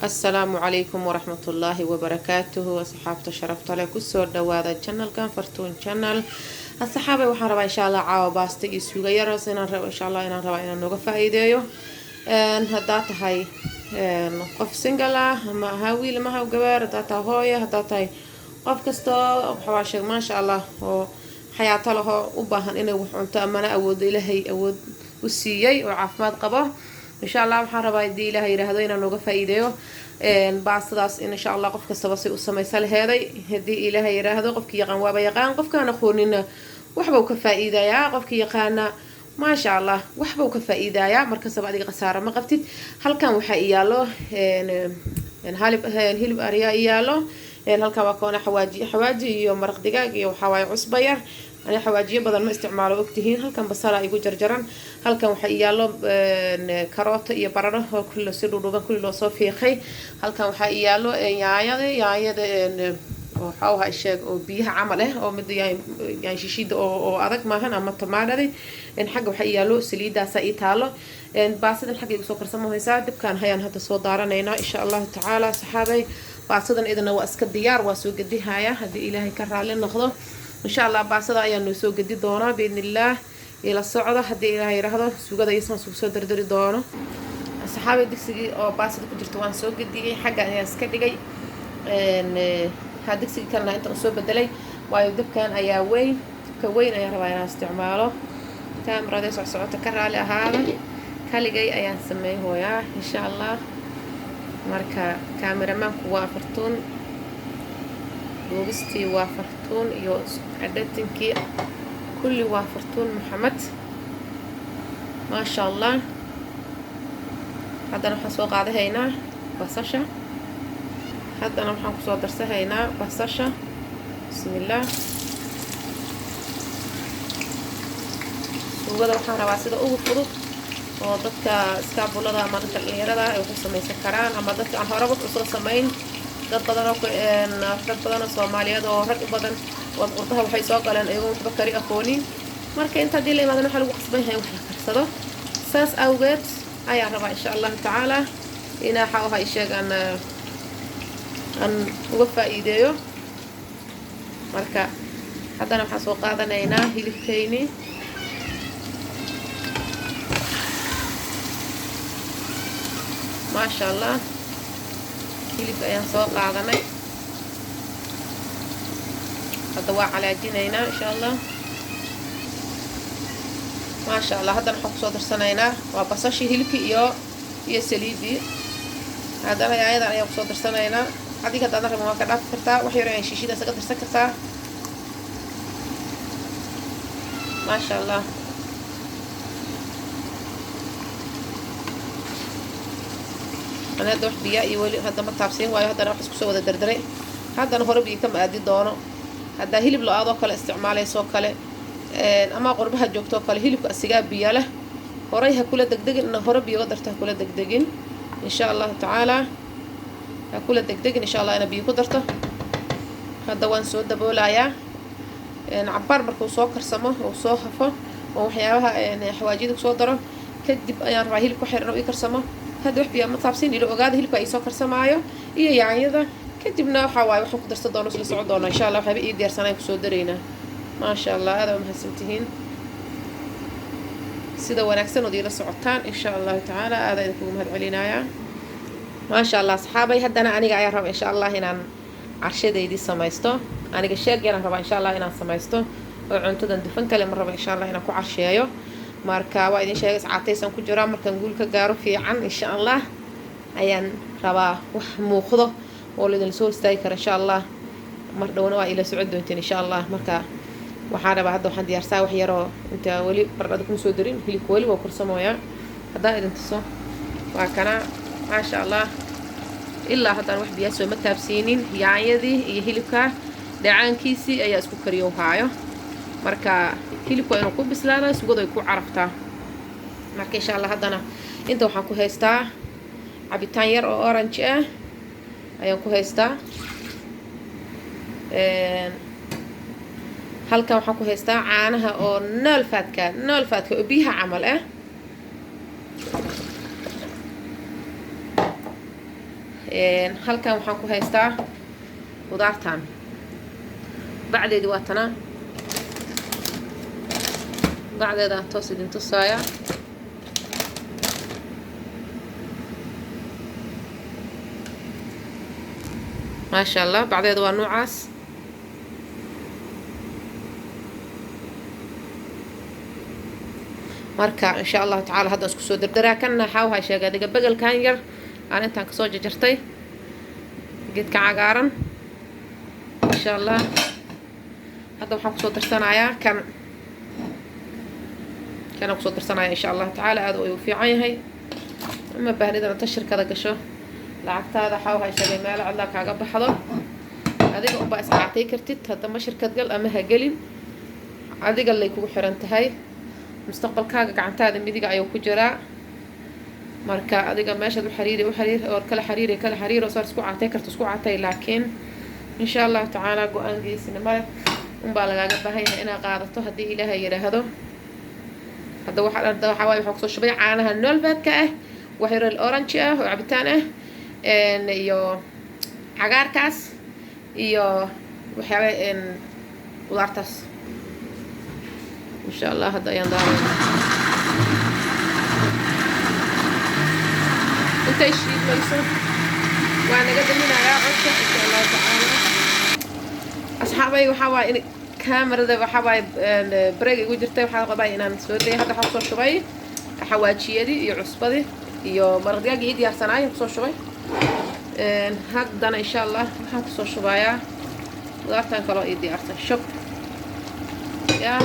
السلام عليكم ورحمة الله وبركاته. أصحابته شرفت على كسر دوادة channel كان فرتون channel. الصحابة وحنا إن شاء الله عاو باستي سوغير راسنا إن شاء الله إن ربنا نوقف إيديو إن هدات هاي قف سنجلا ما هاوي لما هاو جبار هدات هاي هدات هاي قف كستا حواش ما شاء الله حياة الله وباهن إنه وحنت أمانة أود إلهي أود وسيي وعافمات قبه إن شاء الله waxaan rabaa hadii ilaahay yiraahdo inaan uga faa'iideeyo baasadaas in insha Allah qof kasta si uu sameeyay leeday hadii ilaahay yiraahdo qofkii yaqaan waaba yaqaan qofkaan aqoonina waxba uu ka faa'iideeyaa qofkii yaqaana ma sha Allah waxba uu ka faa'iideeyaa marka sabadiga qasaara ma qabtid halkan waxa iyaalo hilib ariya iyaalo halkan waa koona xawaaji iyo maraq digaag iyo waxa way cusba yar أنا حواجية بدل ما استعماله وقتهين هل كان بصلا يقول جرجران هل كان وحياله كاروت يبرره كل سر ودوبان كل صوفي خي هل كان وحياله يا وحاوها الشيء وبيها عمله أو مد يعني شيء أو أذك ما هن أما تمارده إن حاجة وحياله سليدة سايتاله إن باسد الحاجة يسوق رسمه يساعد كان هيان هذا صوت دارنا إن شاء الله تعالى صحابي باسد إذا نو أسك الديار وسوق دي هاي هذه إلهي كرر لنا ناخذه إن شاء الله باسدا أيام نسوق جدي دونا بإذن الله إلى الصعدة حتى إلى هاي رهضة سوق ده يسمى سوق صدر دري دونا الصحابة دكسي أو باسدا كنت توان سوق جدي حاجة يعني سكدي جاي إن هادكسي كان لا أنت نسوق بدلي ويبدأ كان أياوين كوين أيا ربنا استعماله كاميرا ده سعة تكرر على هذا كالي جاي أيام سميه هو يا إن شاء الله مركا كاميرا ما وافرتون دوبستي وافرتون يوز عدتنكي كل وافرتون محمد ما شاء الله هذا نحن سوق هذا هنا بصشة هذا نحن سوق درسها هنا بصشة بسم الله وهذا نحن رواسيد أول فرض وضدك سكابولا ده ما ضدك اللي هذا يوصل ما يسكران أما ضدك عن هربك وصل سمين dad badan oo Soomaaliyeed oo rag badan oo qurbaha waxay soo galeen ayagoo bakari aqooni marka inta dii leeyahay waxa lagu qasban yahay wax la karsado saas awgeed ayaa rabaa insha Allah taala ina xawaha sheegan an uga faa'iideeyo marka haddana waxaan soo qaadanaynaa hilibkayni ma sha Allah hilib ayaan soo qaadanay hadda waa calaajinaynaa insha Allah ma sha Allah hadda waxaan ku soo darsanaynaa waa basashi hilibki iyo saliidi hadana ayadan ayaan ku soo darsanaynaa adiga hadda rabaa ka dhaaf kartaa wax yar ay shishida saga darsan kartaa ma sha Allah أنا هذا واحد بيا يولي هذا ما تعرفين ويا هذا أنا واحد كسوة هذا دردري هذا أنا هرب يكم أدي دونه هذا هيلب لقاضو كله استعماله سو كله أما قربها جوكتو كله هيلب السجاب بياله وريها كله دقدق إنه هرب يقدر تأكله دقدقين إن شاء الله تعالى أكله دقدقين إن شاء الله أنا بيقدرته هذا وان سود بولايا عبار مركو سكر سمه وصوحفه وحياها يعني حواجيد صدره كدب أيام راهيل كحر رأي كرسمه هذا وحبي ما تعرفين اللي أوجاد هيلك أي سكر سمايو إيه يعني هذا كتبنا حواي وحنا قدر صدقنا وصل صعدنا إن شاء الله حبي إيدي أرسلنا يكسودرينا ما شاء الله هذا مهسمتهين سيدا ونكسن ودي الصعدتان إن شاء الله تعالى هذا يكون مهد علينا يا ما شاء الله صحابي حتى أنا قاعد رب إن شاء الله هنا عرشة دي سمايستو أنا قشيق أنا رب إن شاء الله هنا سمايستو وعنتو دندفن كلام رب إن شاء الله هنا كعرشيايو marka waa idin sheegay saacadaysan ku jira markan guulka gaaro fiican insha Allah ayaan rabaa wax muuqdo oo lidin soo istaagi kara insha Allah mar dhawna waa ila socod doonteen insha Allah marka waxaan rabaa hadda waxaan diyaarsaa wax yar oo inta wali baradhada ku soo darin hilibka wali waa kursamooya hadda idin tuso waa kana ma sha Allah ilaa haddaan wax biyo soo ma taabsiinin yaanyadii iyo hilibka dhacaankiisi ayaa isku kariyo haayo marka hilibku inuu ku bislaado suugada ay ku caraftaa marka insha Allah haddana inta waxaan ku haystaa cabitaan yar oo orange ah ayaan ku haystaa halkan waxaan ku haystaa caanaha oo nool faadka oo biyaha camal ah halkan waxaan ku haystaa qudaartan bacdeedii waa tanaa bacdeedaan toos idin tusaaya maasha allah bacdeeda waa noocaas marka insha allahu tacaala haddaan isku soo dardaraa kanna waxaa wahay sheegay adiga begelkan yar aan intaan kasoo jarjartay geedka cagaaran insha allah hadda waxaan kusoo darsanayaa kanaan kusoo darsanaya insha allahu tacaala aad ayuu fiican yahay uma baahnidana inta shirkada gasho lacagtaada waxaa wahay sheegay meelo cidlaa kaaga baxdo adiga unbaa iscaatay kartid haddama shirkad gal ama ha gelin adiga lay kugu xiran tahay mustaqbalkaaga gacantaada midiga ayuu ku jiraa marka adiga meeshaad u xiriir oo kala xiriir oo saar isku caatay karto isku caatay laakiin insha allahu tacaala go-aan geesinimo leh unbaa lagaaga baahan yahay inaad qaadato haddii ilaahay yidhaahdo hadda waxaa waaye waxaa kusoo shubay caanaha noolbaadka ah wax yar orange ah oo cabitaan ah iyo cagaarkaas iyo waxyaaba qudaartaas insha allah hadda ayaan daarayna intay shiidmayso waa naga daminayaa codka insha allahu tacaala asxaabay waxaa waaye in kaamarada waxaa waaye break igu jirtay waxaa qabaa inaan soo dayay hadda waxaa kusoo shubay xawaajiyadii iyo cusbadii iyo maraqdigaagii ii diyaarsanaayay kusoo shubay haddana insha allah waxaan kusoo shubayaa qudaartan kaloo ii diyaarsan shub yaa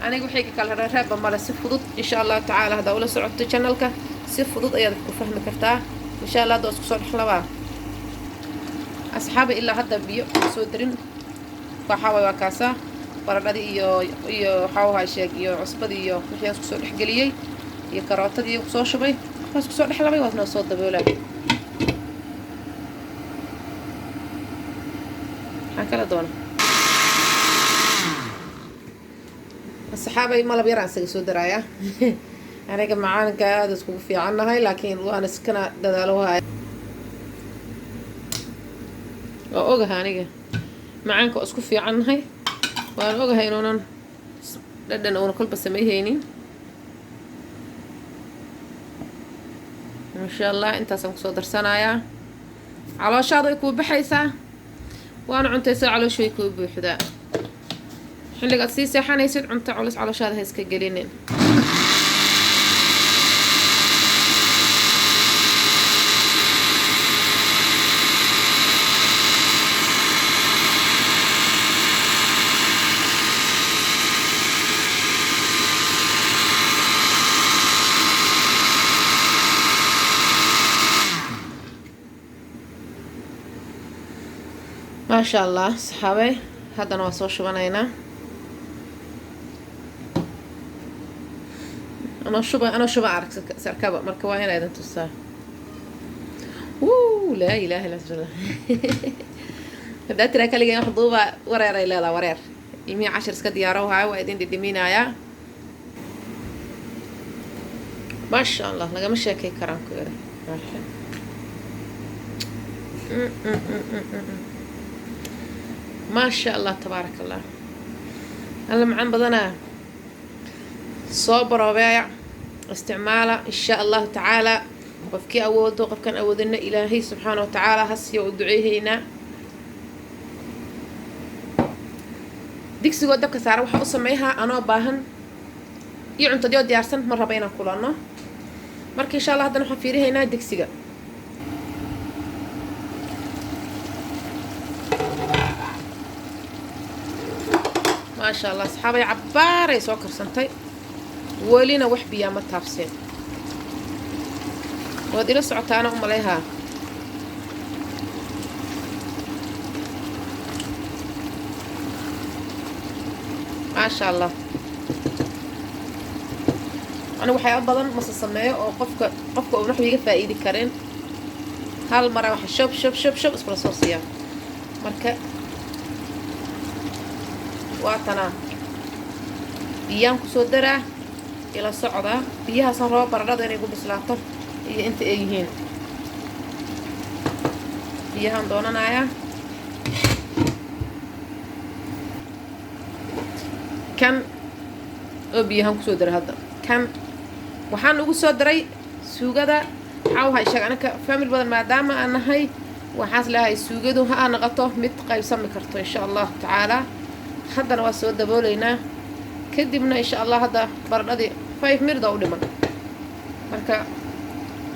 aniga wixii kala reeba male si fudud insha allahu tacaala haddaa ula socoto channelka si fudud ayaad ku fahmi kartaa insha allah hadda isku soo dhexlabaa asxaabi ilaa hadda biyo soo darin waxaa waay waa kaasaa baradhadii iyo waxaa wahay sheeg iyo cusbadii iyo wixii aan isku soo dhexgeliyey iyo karootadii kusoo shubay waa isku soo dhexlabay waad noo soo daboolay maxaan kala doona asxaabay malab yaraan isaga soo daraaya aniga macaanka aada iskugu fiicannahay laakiin waan iskana dadaalo haya waa ogaha aniga macaanka waa isku fiicannahay waan ogahay inuunan dhadhan uuna kolba sameeyhaynin insha allah intaasaan kusoo darsanayaa calooshaada way kuu baxaysaa waana cuntaysaa caloosha way kuu buuxdaa xilligaad sii seexanaysid cunto culus calooshaada ha iska gelinin maasha allah saxaabay haddana waa soo shubanaynaa anoo shuba arag sarkaba marka waa inaa idin tusaa laa ilaaha illa allah haddaa tiraa kaliga wax duuba wareer ay leedaha wareer ilmihii cashir iska diyaaro haayo waa idin dhidhiminayaa maasha allah lagama sheekay karaan ku eri maasha allah tabaaraka allah alla macaan badanaa soo baroobeeya isticmaala insha allahu tacaala qofkii awoodo qofkan awoodina ilaahay subxaana wa tacaala hasiya u duceehaynaa digsigoo dabka saara waxaa u sameeyahaa anoo baahan iyo cuntadiyoo diyaarsan ma raba inaan kulanno marka insha allah haddana waxaan fiirihaynaa digsiga maasha allah asxaabay cabbaaray soo karsantay welina wax biyaa ma taabseen waad ila socotaana u malayhaa maasha allah anigu waxyaaba badan mase sameeyo oo qofka uun wax iga faa'iidi kareen hal mara waxa shub iskula soo siiyaa marka waa tanaa biyaan kusoo daraa ila socdaa biyahaasaan raba baradhada inay ku bislaato iyo inta ay yihiin biyahan doonanayaa kan oo biyahan kusoo daray hadda kan waxaan ugu soo daray suugada cawha ishaga anaka family badan maadaama aan nahay waxaas leeyahay suugadu ha noqoto mid qaybsami karto insha Allah tacaala haddana waa soo dabooleynaa kadibna insha Allah hadda baradhadii 5 minutes u dhiman marka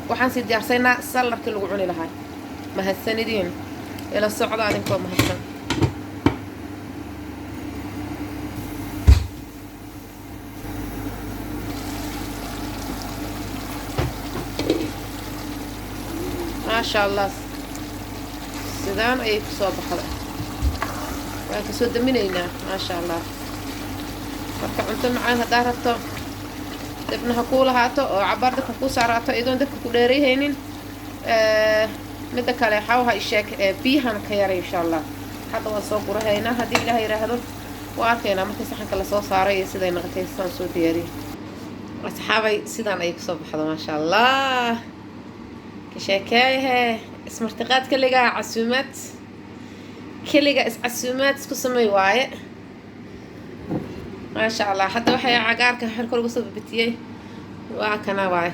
waxaan sii diyaarsaynaa salarkii lagu cuni lahaa mahadsanidin ila socda adinkoo mahadsan ما شاء الله sidaan ayay ku soo baxday waa ka soo daminaynaa ما شاء الله marka cunto macaan hadaa rabto dabna ha ku lahaato oo cabaar dadka ku saaraato idoon dadka ku dheerayhaynin midda kale xawha isheek biyahan ka yaray insha Allah hadda waan soo gurahaynaa haddii ilaahay yiraahdo waa arkaynaa markii saxanka la soo saaray iyo siday noqotay saan soo diyaariyay asxaabay sidaan ayay ku soo baxdo ما شاء الله كشكايها اسمرتقات كلها عسومات كلها عسومات اسكو سمي واي ما شاء الله حتى وحي عقارك حركوا قصب بتيي وكنا واي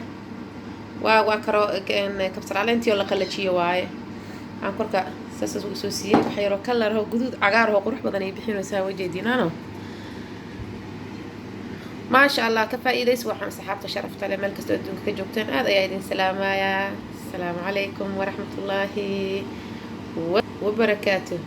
وكرو كبسر على انتي ولا قلتشي واي عن كركا ساسس وسوسيه بحيرو كلر هو جدود عقار هو قروح بدني بحين وساوي جدينا ما شاء الله كفايدة وحنا سحبت شرفت على ملك استوديو كجوكتين هذا يا دين سلام عليكم ورحمة الله وبركاته.